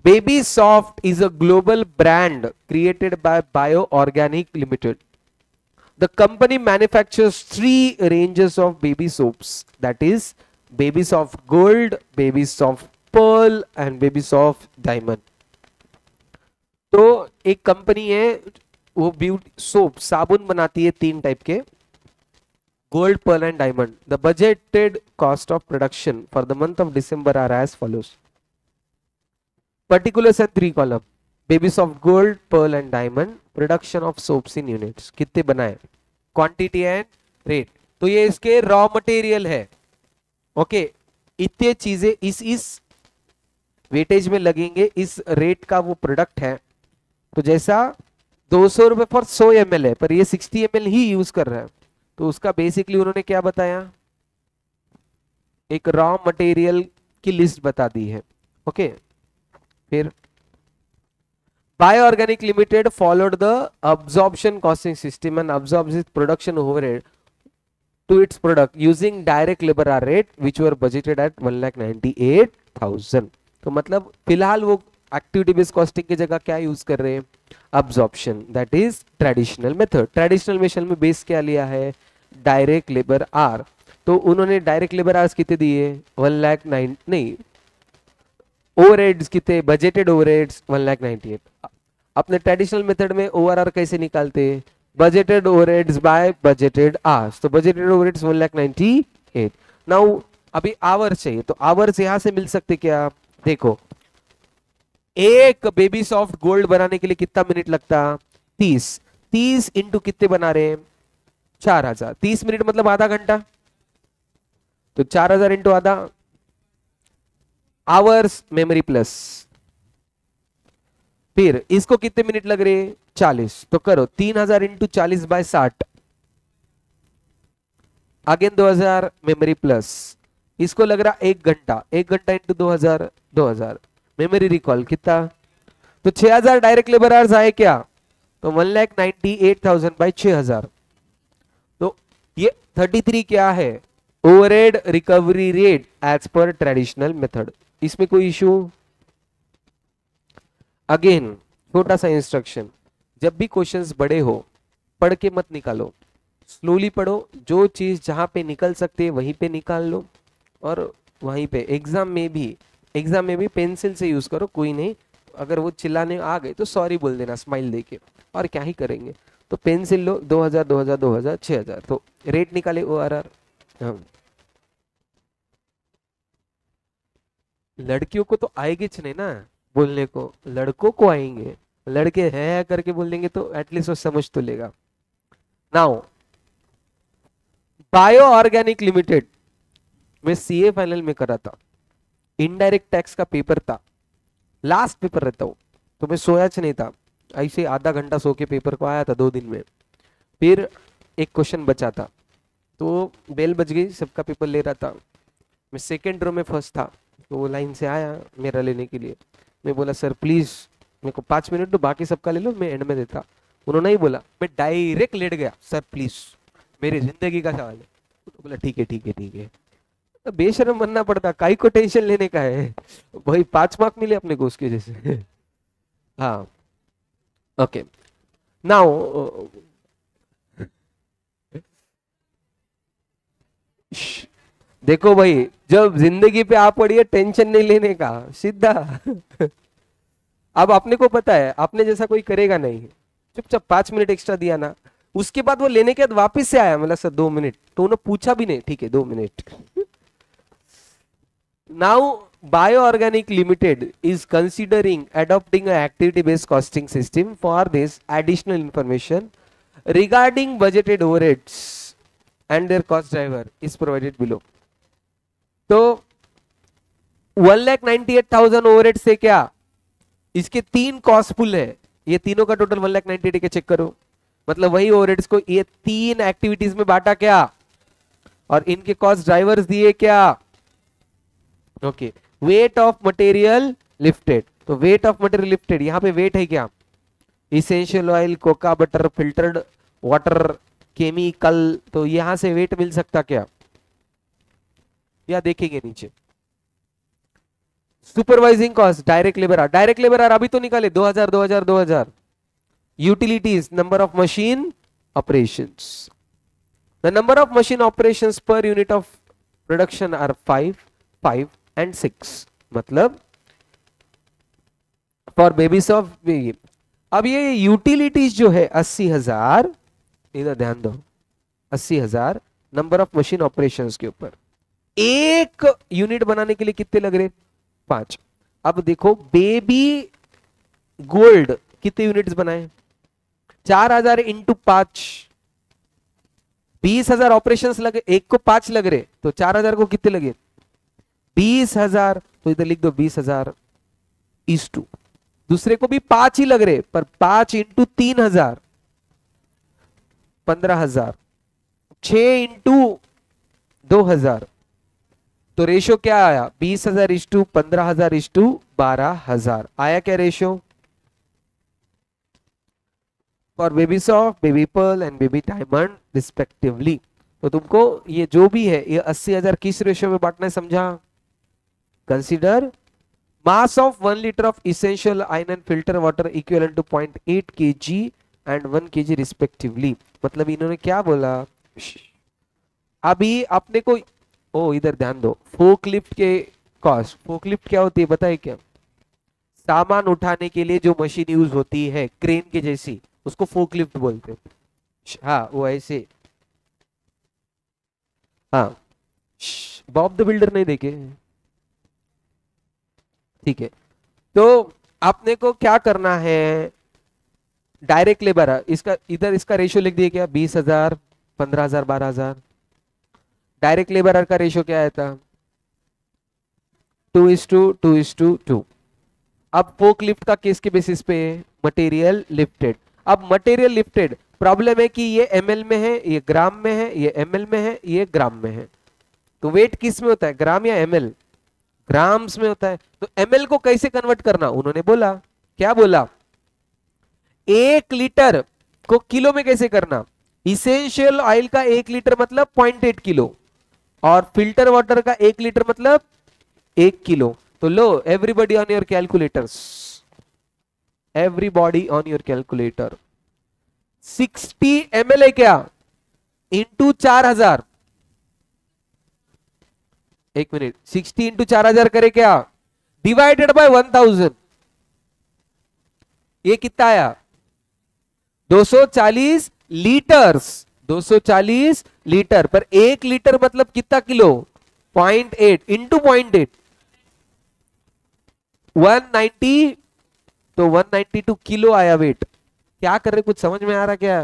Baby Soft is a global brand created by BioOrganic Limited. The company manufactures three ranges of baby soaps, that is Baby Soft Gold, Baby Soft Pearl and Baby Soft Diamond. तो एक company है, वो beauty soap साबुन बनाती है तीन type के, gold, pearl and diamond. The budgeted cost of production for the month of December are as follows. Particulars and 3 column. Baby soft gold, pearl and diamond. Production of soaps in units, कितने बनाए, quantity and rate. तो ये इसके raw material है. Okay, इतने चीजें इस weightage में लगेंगे, इस रेट का वो प्रोडक्ट है. तो जैसा 200 रुपए फॉर 100 ml है, पर ये 60 ml ही यूज कर रहा है, तो उसका बेसिकली उन्होंने क्या बताया, एक रॉ मटेरियल की लिस्ट बता दी है. ओके, फिर BioOrganic Limited followed the absorption costing system and absorbs its production overhead to its product using direct labor hour rate which were budgeted at 1,98,000. तो मतलब फिलहाल वो एक्टिविटी बेस्ड कॉस्टिंग की जगह क्या यूज कर रहे हैं, absorption, that is traditional method. Traditional method में बेस क्या लिया है, डायरेक्ट लेबर आर. तो उन्होंने डायरेक्ट लेबर आवर्स कितने दिए, 1,09,000 नहीं, ओवरहेड्स कितने, बजटेड ओवरहेड्स 1,98,000. अपने ट्रेडिशनल मेथड में ओवरआर कैसे निकालते, budgeted overheads bye budgeted hours. तो बजटेड ओवरहेड्स 1,98,000. नाउ अभी आवर्स चाहिए, तो आवर्स यहां से मिल सकते क्या, देखो एक बेबी सॉफ्ट गोल्ड बनाने के लिए कितना मिनट लगता, 30 इंटू कितने बना रहे हैं, 4,000. 30 मिनट मतलब आधा घंटा, तो 4,000 इंटू आधा, आवर्स मेमोरी प्लस. फिर इसको कितने मिनट लग रहे हैं, 40. तो करो 3,000 into 40 by 60, again 2,000 memory plus. इसको लग रहा 1 घंटा, 1 घंटा इंटू 2,000, 2,000 मेमोरी रिकॉल कितना, तो 6,000 डायरेक्ट लेबर आवर्स आए क्या, तो 1,98,000 बाय 6,000. तो ये 33 क्या है, overhead recovery rate as per traditional method. इसमें कोई इशू. अगेन छोटा सा इंस्ट्रक्शन, जब भी क्वेश्चंस बड़े हो पढ़ के मत निकालो, स्लोली पढ़ो. जो चीज जहां पे निकल सकते है वहीं पे निकाल लो, और वहीं पे एग्जाम में भी पेंसिल से यूज करो. कोई नहीं, अगर वो चिल्लाने आ गए तो सॉरी बोल देना स्माइल देके, और क्या ही करेंगे. तो पेंसिल लो, 2,000 2,000 2,000 6,000. तो रेट निकाले ORR. लड़कियों को तो आएगी नहीं ना बोलने को, लड़कों को आएंगे. लड़के है करके बोल देंगे तो एटलीस्ट वो समझ तो लेगा. नाउ BioOrganic Limited में CA फाइनल में करा था, इनडायरेक्ट टैक्स का पेपर था, लास्ट पेपर रहता हूँ, तो मैं सोया नहीं था, ऐसे आधा घंटा सो के पेपर को आया था 2 दिन में. फिर एक क्वेश्चन बचा था, तो बेल बज गई, सबका पेपर ले रहा था. मैं सेकेंड रो में फर्स्ट था, तो वो लाइन से आया मेरा लेने के लिए. मैं बोला सर प्लीज मेरे को 5 मिनट दो, बाकी सबका ले लो, मैं एंड में देता. उन्होंने ही बोला, मैं डायरेक्ट लेट गया, सर प्लीज मेरी जिंदगी का सवाल है. तो बोला ठीक है ठीक है ठीक है. तो बेशरम बनना पड़ता, काई को टेंशन लेने का है भाई, 5 मार्क मिले अपने को उसके जैसे. हाँ ओके. नाउ देखो भाई, जब जिंदगी पे आप पड़ी है, टेंशन नहीं लेने का, सीधा. अब अपने को पता है आपने जैसा कोई करेगा नहीं, चुपचाप 5 मिनट एक्स्ट्रा दिया ना, उसके बाद वो लेने के बाद वापस से आया, मतलब सर 2 मिनट, तो उन्होंने पूछा भी नहीं, ठीक है 2 minute. Now BioOrganic Limited is considering adopting an activity-based costing system. For this, additional information regarding budgeted overheads and their cost driver is provided below. तो 1,98,000 ओवरहेड से क्या, इसके 3 कॉस्ट पुल है, ये तीनों का टोटल 1,98,000 के चेक करो. मतलब वही ओवरहेड्स को ये 3 एक्टिविटीज में बांटा क्या, और इनके कॉस्ट ड्राइवर्स दिए क्या. Okay, weight of material lifted. तो वेट ऑफ मटेरियल लिफ्टेड, यहां पे वेट है क्या, essential oil, cocoa butter, filtered water, chemical. तो यहां से वेट मिल सकता क्या, या देखेंगे नीचे. Supervising cost, direct labour are अभी तो निकाले 2000 2000 2000. Utilities, number of machine operations. The number of machine operations per unit of production are 5 5 and 6. मतलब फॉर बेबीज ऑफ बेबी. अब ये यूटिलिटीज जो है 80,000, इधर ध्यान दो, 80,000 नंबर ऑफ मशीन ऑपरेशंस के ऊपर. एक यूनिट बनाने के लिए कितने लग रहे? 5. अब देखो बेबी गोल्ड कितने यूनिट्स बनाए? 4,000 इंटू 5, 20,000 ऑपरेशंस लगे. एक को 5 लग रहे तो 4,000 को कितने लगे? 20,000. तो इधर लिख दो 20,000 इज टू. दूसरे को भी 5 ही लग रहे पर 5 इंटू 3,000 15,000. 6 इंटू 2,000. तो रेशो क्या आया? 20,000 इज टू 15,000 इज टू 12,000 आया क्या ratio? For baby soft, baby Perl and baby diamond respectively. तो तुमको ये जो भी है ये 80,000 किस रेशो में बांटना है, समझा? Consider mass of 1 liter of essential iron and filter water equivalent to 0.8 kg and 1 kg respectively. मतलब इन्होंने क्या बोला? अभी अपने को, ओ इधर ध्यान दो, फोकलिफ्ट के कॉस्ट. फोकलिफ्ट क्या होती है बताए क्या? सामान उठाने के लिए जो मशीन यूज होती है क्रेन के जैसी, उसको फोकलिफ्ट बोलते हैं. हाँ वो ऐसे. हाँ बॉब द बिल्डर नहीं देखे? ठीक है. तो आपने को क्या करना है? डायरेक्ट लेबर इसका इधर इसका रेशियो लिख दिया क्या? 20,000 15,000 12,000. डायरेक्ट लेबर का रेशियो क्या आया था? 2:2:2. अब फोक लिफ्ट का केस के बेसिस पे मटेरियल लिफ्टेड. अब मटेरियल लिफ्टेड प्रॉब्लम है कि ये एमएल में है, ये ग्राम में है, ये एमएल में है, ये ग्राम में है. तो वेट किस में होता है, ग्राम या एमएल? ग्राम्स में होता है. तो एमएल को कैसे कन्वर्ट करना? उन्होंने बोला, क्या बोला? 1 लीटर को किलो में कैसे करना? इसेंशियल ऑयल का 1 लीटर मतलब 0.8 किलो और फिल्टर वाटर का 1 लीटर मतलब 1 किलो. तो लो everybody on your calculators, everybody on your calculator. 60 ml है क्या? इंटू 4,000. एक मिनट, 60 इंटू 4,000 करे क्या? Divided by 1,000. ये कितना आया? 240 लीटर्स. 240 लीटर पर 1 लीटर मतलब कितना किलो? 0.8 इंटू 0.8 190. तो 192 किलो आया वेट. क्या कर रहे, कुछ समझ में आ रहा क्या?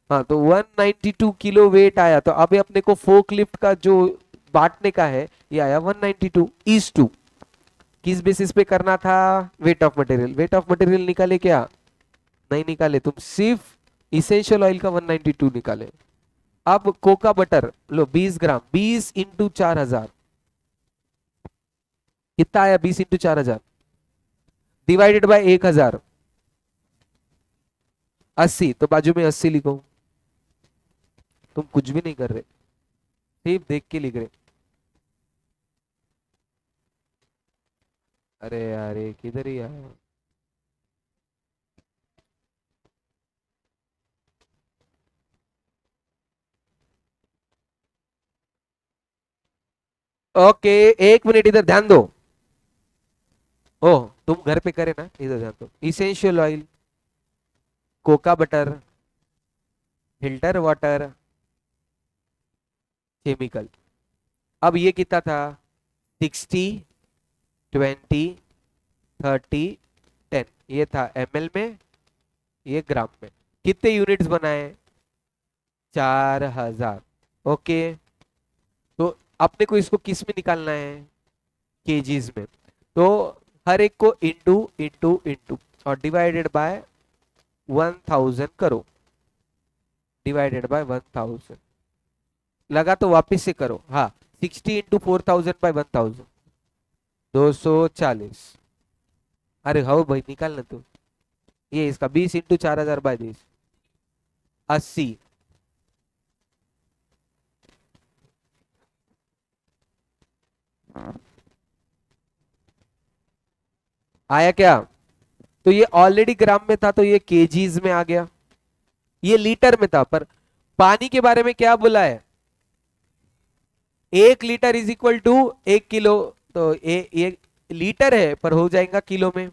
हाँ तो 192 किलो वेट आया. तो अभी अपने को फोक लिफ्ट का जो बांटने का है ये आया 192 इज टू. किस बेसिस पे करना था? Weight of material. Weight of material निकाले क्या? नहीं निकाले. तुम सिर्फ इसेंशियल ऑयल का 192 निकाले. अब कोका बटर लो 20 ग्राम. 20 इंटू 4,000 कितना आया? 20 इंटू 4,000 डिवाइडेड बाय 1,000 80. तो बाजू में 80 लिखो. तुम कुछ भी नहीं कर रहे, सिर्फ देख के लिख रहे. अरे यार ये किधर ही आया? ओके एक मिनट इधर ध्यान दो. ओह तुम घर पे करे ना, इधर ध्यान दो. Essential oil, cocoa butter, filter water, chemical. अब ये कितना था? 60 20 30 10. ये था एमएल में, ये ग्राम में. कितने यूनिट्स बनाए? 4,000. ओके तो अपने को इसको किस में निकालना है? केजीज में. तो हर एक को इंटू इंटू इंटू और डिवाइडेड बाय 1,000 करो. डिवाइडेड बाय 1,000 लगा तो वापस से करो. हाँ 60 इंटू 4,000 बाय 1,000 240. अरे हाँ भाई निकालना तू. ये इसका 20 इंटू 4,000 बाय 20 80. आया क्या? तो ये ऑलरेडी ग्राम में था तो ये केजीज में आ गया, ये लीटर में था। पर पानी के बारे में क्या बोला है? 1 litre is equal to 1 kilo. तो ये लीटर है पर हो जाएगा किलो में।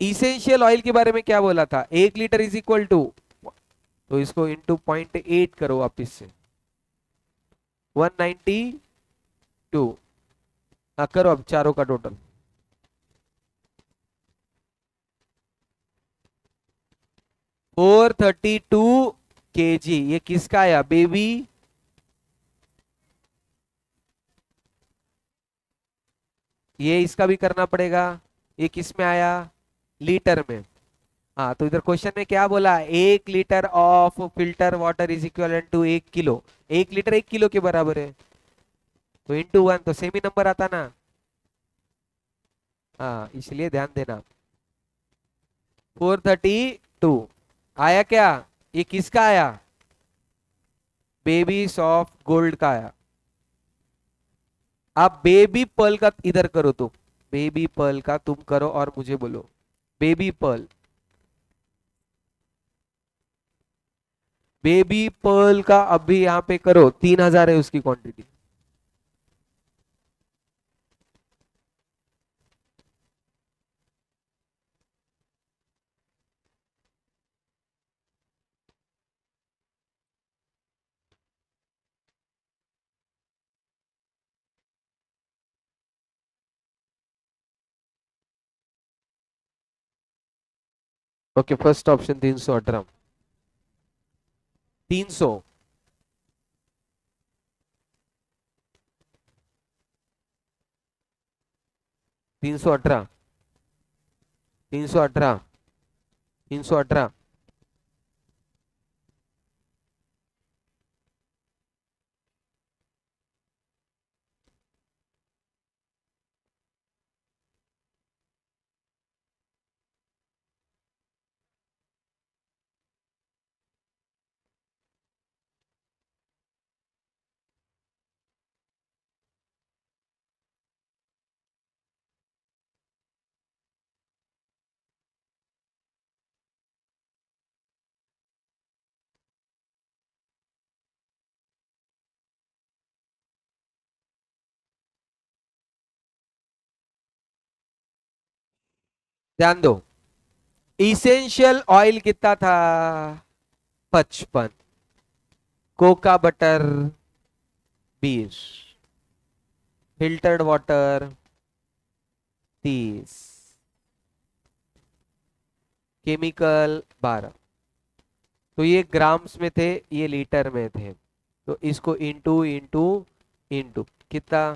इसेंशियल ऑयल के बारे में क्या बोला था? 1 लीटर इज इक्वल टू, तो इसको इंटू 0.8 करो वापिस से, 192। हाँ करो अब चारों का टोटल। 432 kg। ये किसका आया बेबी? ये इसका भी करना पड़ेगा। ये किस में आया? लीटर में। हाँ तो इधर क्वेश्चन में क्या बोला? 1 litre of filter water is equal to 1 kilo. 1 litre 1 kilo के बराबर है, तो इंटू 1 तो सेमी नंबर आता ना। हाँ इसलिए ध्यान देना। 432 आया क्या? ये किसका आया? बेबी सॉफ्ट गोल्ड का आया। आप बेबी पर्ल का इधर करो, तो बेबी पर्ल का तुम करो और मुझे बोलो। बेबी पर्ल, बेबी पर्ल का अभी यहां पे करो। 3000 है उसकी क्वांटिटी। Okay first option 318। 300। 318। 318। 318। ध्यान दो, इसेंशियल ऑयल कितना था? 55। Cocoa butter 20। Filtered water 30। Chemical 12। तो ये ग्राम्स में थे, ये लीटर में थे। तो इसको इंटू इंटू इंटू कितना?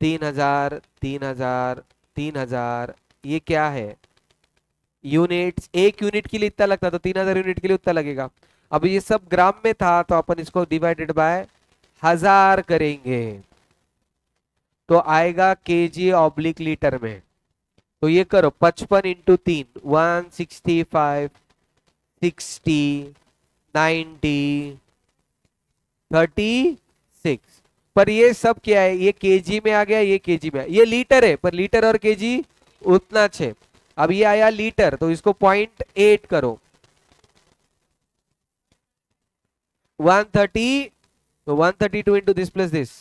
3000 3000 3000। ये क्या है? यूनिट्स। एक यूनिट के लिए इतना लगता, तो 3000 यूनिट के लिए उतना लगेगा। अब ये सब ग्राम में था तो अपन इसको डिवाइडेड बाय 1000 करेंगे, तो आएगा केजी ऑब्लिक लीटर में। तो ये करो 55 इंटू 3, 165, 60, 90, 36। पर ये सब क्या है? ये केजी में आ गया, ये केजी में ये लीटर है, पर लीटर और केजी उतना छे। अब ये आया लीटर, तो इसको 0.8 करो, 130। तो 132 into this plus this,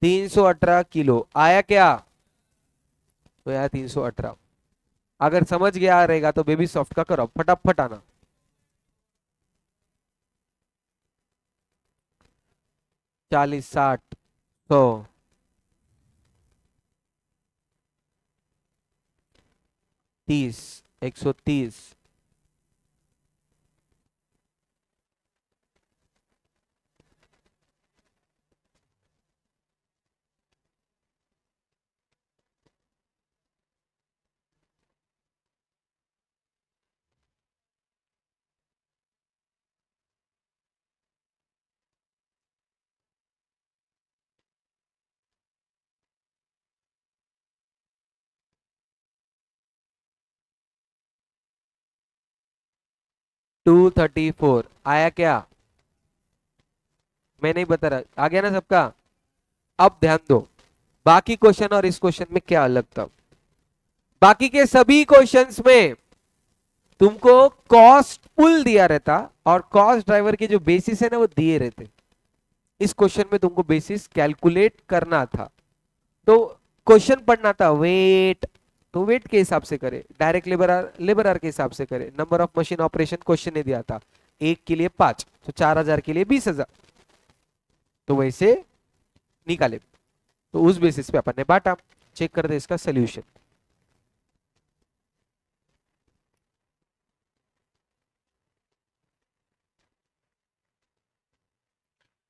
318 kilo आया क्या? तो यार 318। अगर समझ गया रहेगा तो बेबी सॉफ्ट का करो फटाफट आना। 40, 60, 100, 30, 130। 234 आया क्या? मैं नहीं बता रहा, आ गया ना सबका? अब ध्यान दो, बाकी क्वेश्चन और इस क्वेश्चन में क्या अलग था। बाकी के सभी क्वेश्चंस में तुमको कॉस्ट पुल दिया रहता और कॉस्ट ड्राइवर के जो बेसिस है ना वो दिए रहते। इस क्वेश्चन में तुमको बेसिस कैलकुलेट करना था, तो क्वेश्चन पढ़ना था वेट, तो वेट के हिसाब से करे, डायरेक्ट लेबर आर के हिसाब से करे, number of machine operation question ने दिया था, एक के लिए 5 तो 4000 के लिए 20,000, तो वैसे निकाले, तो उस बेसिस पे अपन ने बांटा। चेक कर दे इसका सोल्यूशन।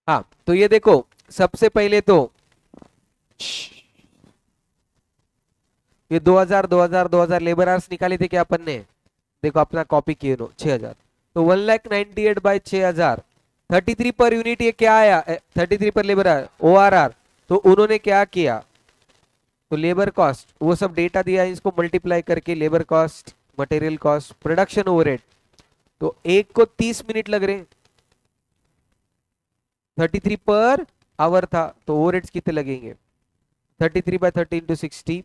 हाँ तो ये देखो, सबसे पहले तो ये 2000 लेबर आवर्स निकाले थे क्या अपन ने, देखो अपना कॉपी किए नो 6000, तो 1,98,000 बाय 6000, 33 पर यूनिट ये क्या आया, 33 पर लेबर आवर ORR, तो उन्होंने क्या किया, तो लेबर कॉस्ट वो सब डेटा दिया है, इसको मल्टीप्लाई करके labour cost, material cost, production overhead, तो एक को 30 मिनट लग रहे, 33 पर आवर था, तो ओवरहेड्स कितने लगेंगे, 33 बाय 30 इंटू 60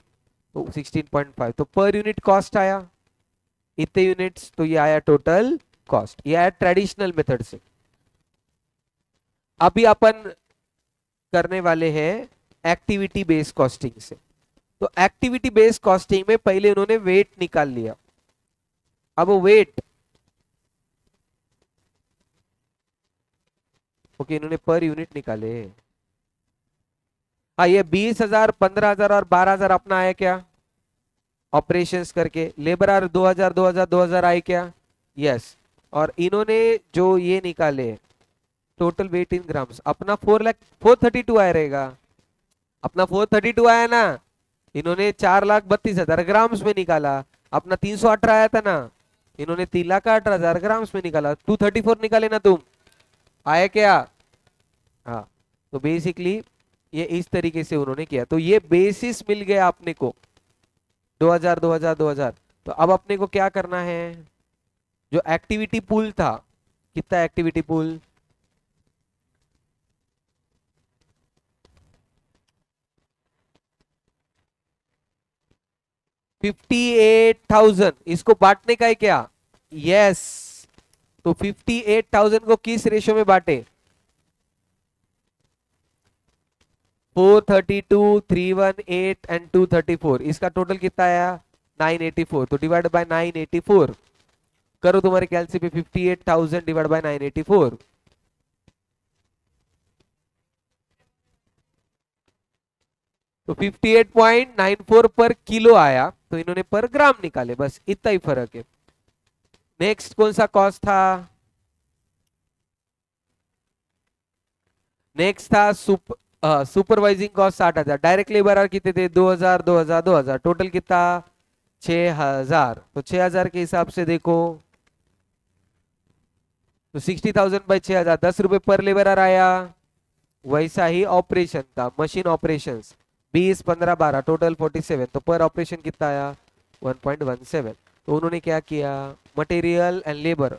तो 16.5, तो पर यूनिट कॉस्ट आया इतने यूनिट्स, तो ये आया टोटल कॉस्ट, ये आया ट्रेडिशनल मेथड से। अभी अपन करने वाले हैं एक्टिविटी बेस्ड कॉस्टिंग से। तो एक्टिविटी बेस्ड कॉस्टिंग में पहले उन्होंने वेट निकाल लिया, अब वेट ओके इन्होंने पर यूनिट निकाले। हाँ ये 20,000 15,000 और 12,000 अपना आया क्या ऑपरेशंस करके, लेबर आर 2,000 2,000 2,000 आए क्या, यस, और इन्होंने जो ये निकाले टोटल वेट इन ग्राम्स, अपना 432 आया रहेगा, अपना 432 आया ना, इन्होंने 4,32,000 ग्राम्स में निकाला, अपना 318 आया था ना, इन्होंने 3,18,000 ग्राम्स में निकाला, 234 निकाले ना तुम, आया क्या, हाँ, तो बेसिकली ये इस तरीके से उन्होंने किया, तो ये बेसिस मिल गया अपने को 2000 2000 2000। तो अब अपने को क्या करना है, जो एक्टिविटी पूल था, कितना एक्टिविटी पूल, $58,000, इसको बांटने का है क्या, यस, तो 58,000 को किस रेशो में बांटे, 432 318 एंड 234, इसका टोटल कितना आया 984, तो डिवाइड बाय 984 करो तुम्हारे ख्याल से 58,000 डिवाइड बाय 984, तो 58.94 पर किलो आया, तो इन्होंने पर ग्राम निकाले, बस इतना ही फर्क है। नेक्स्ट कौन सा कॉस्ट था, नेक्स्ट था supervising cost 60,000, direct labour our कितने थे 2,000 2,000 2,000, टोटल कितना 6,000, तो 6,000 के हिसाब से देखो, तो 60,000 बाई 6,000 10 रुपए पर लेबर आवर आया। वैसा ही ऑपरेशन था, मशीन ऑपरेशंस 20 15 12 टोटल 47, तो पर ऑपरेशन कितना आया 1.17, तो उन्होंने क्या किया, मटेरियल एंड लेबर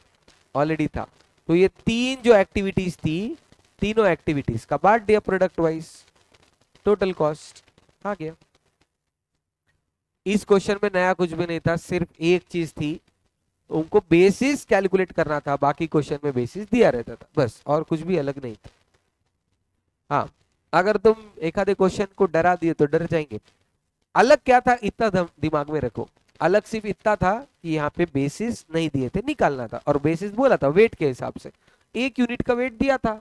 ऑलरेडी था, तो ये तीन जो एक्टिविटीज थी, तीनों एक्टिविटीज का बांट दिया प्रोडक्ट वाइज, टोटल कॉस्ट आ गया। इस क्वेश्चन में नया कुछ भी नहीं था, सिर्फ एक चीज थी, उनको बेसिस कैलकुलेट करना था, बाकी क्वेश्चन में बेसिस दिया रहता था, बस और कुछ भी अलग नहीं था। हाँ अगर तुम एक आधे क्वेश्चन को डरा दिए तो डर जाएंगे। अलग क्या था इतना दिमाग में रखो, अलग सिर्फ इतना था कि यहाँ पे बेसिस नहीं दिए थे, निकालना था, और बेसिस बोला था वेट के हिसाब से, एक यूनिट का वेट दिया था,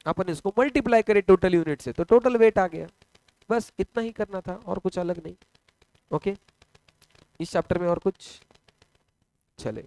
अपन इसको मल्टीप्लाई करे टोटल यूनिट से, तो टोटल वेट आ गया, बस इतना ही करना था और कुछ अलग नहीं। ओके इस चैप्टर में और कुछ चले